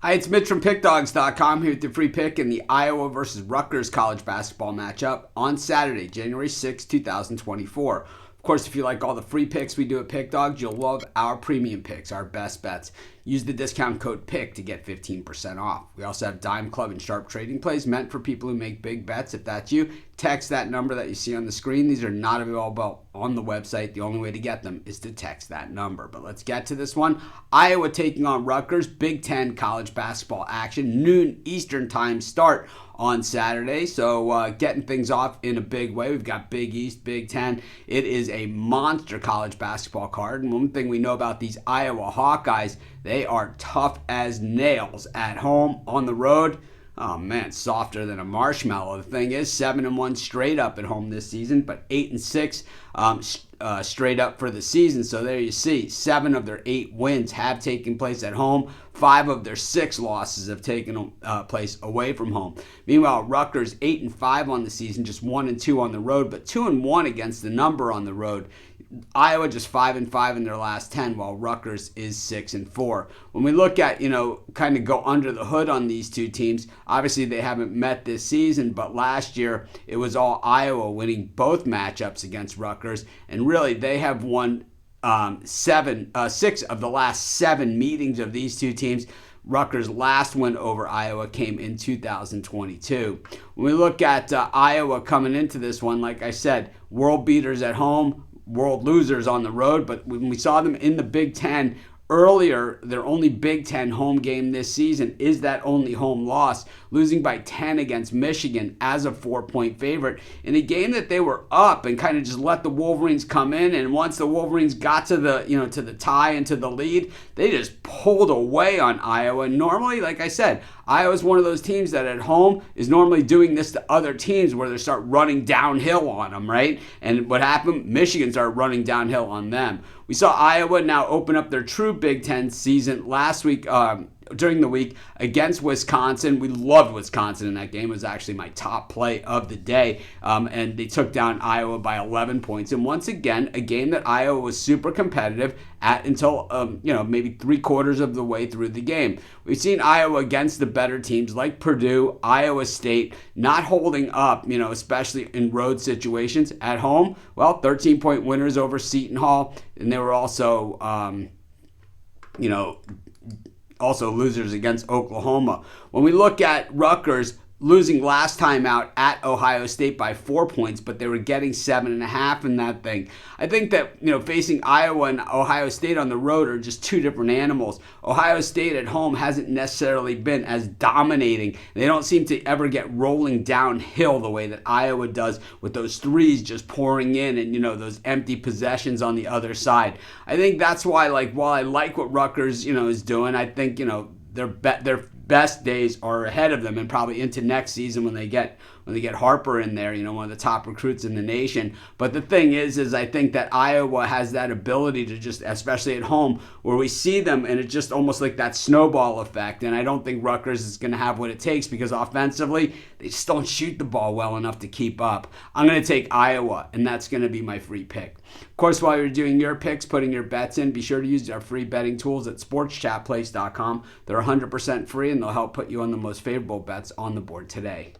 Hi, it's Mitch from Pickdawgz.com here with the free pick in the Iowa versus Rutgers college basketball matchup on Saturday, January 6, 2024. Of course, if you like all the free picks we do at Pickdawgz, you'll love our premium picks, our best bets. Use the discount code PICK to get 15% off. We also have Dime Club and Sharp Trading Plays meant for people who make big bets. If that's you, text that number that you see on the screen. These are not available on the website. The only way to get them is to text that number. But let's get to this one. Iowa taking on Rutgers, Big Ten college basketball action, noon Eastern time start on Saturday. So getting things off in a big way. We've got Big East, Big Ten. It is a monster college basketball card. And one thing we know about these Iowa Hawkeyes, they are tough as nails at home. On the road, oh man, softer than a marshmallow. The thing is, 7-1 straight up at home this season, but 8-6 straight up for the season. So there you see, 7 of their 8 wins have taken place at home. 5 of their 6 losses have taken place away from home. Meanwhile, Rutgers 8-5 on the season, just 1-2 on the road, but 2-1 against the number on the road. Iowa just 5-5 in their last 10, while Rutgers is 6-4. When we look at, kind of go under the hood on these two teams, obviously they haven't met this season, but last year it was all Iowa winning both matchups against Rutgers, and really they have won 6 of the last 7 meetings of these two teams. Rutgers' last win over Iowa came in 2022. When we look at Iowa coming into this one, like I said, world beaters at home, world losers on the road, but when we saw them in the Big Ten earlier, their only Big Ten home game this season is that only home loss, losing by 10 against Michigan as a 4-point favorite in a game that they were up and kind of just let the Wolverines come in. And once the Wolverines got to the, to the tie and to the lead, they just pulled away on Iowa. Normally, like I said, Iowa's one of those teams that at home is normally doing this to other teams where they start running downhill on them, right? And what happened? Michigan started running downhill on them. We saw Iowa now open up their true Big Ten season last week, during the week against Wisconsin. We loved Wisconsin in that game. It was actually my top play of the day. And they took down Iowa by 11 points. And once again, a game that Iowa was super competitive at until, maybe 3/4 of the way through the game. We've seen Iowa against the better teams like Purdue, Iowa State, not holding up, especially in road situations. At home, 13-point winners over Seton Hall. And they were also, also losers against Oklahoma. When we look at Rutgers, losing last time out at Ohio State by 4 points, but they were getting 7.5 in that thing. I think that, facing Iowa and Ohio State on the road are just two different animals. Ohio State at home hasn't necessarily been as dominating. They don't seem to ever get rolling downhill the way that Iowa does with those threes just pouring in and, those empty possessions on the other side. I think that's why, while I like what Rutgers, is doing, I think, their best days are ahead of them and probably into next season when they get Harper in there, one of the top recruits in the nation. But the thing is I think that Iowa has that ability to just, especially at home, where we see them and it's just almost like that snowball effect. And I don't think Rutgers is going to have what it takes because offensively, they just don't shoot the ball well enough to keep up. I'm going to take Iowa, and that's going to be my free pick. Of course, while you're doing your picks, putting your bets in, be sure to use our free betting tools at sportschatplace.com. They're 100% free, and they'll help put you on the most favorable bets on the board today.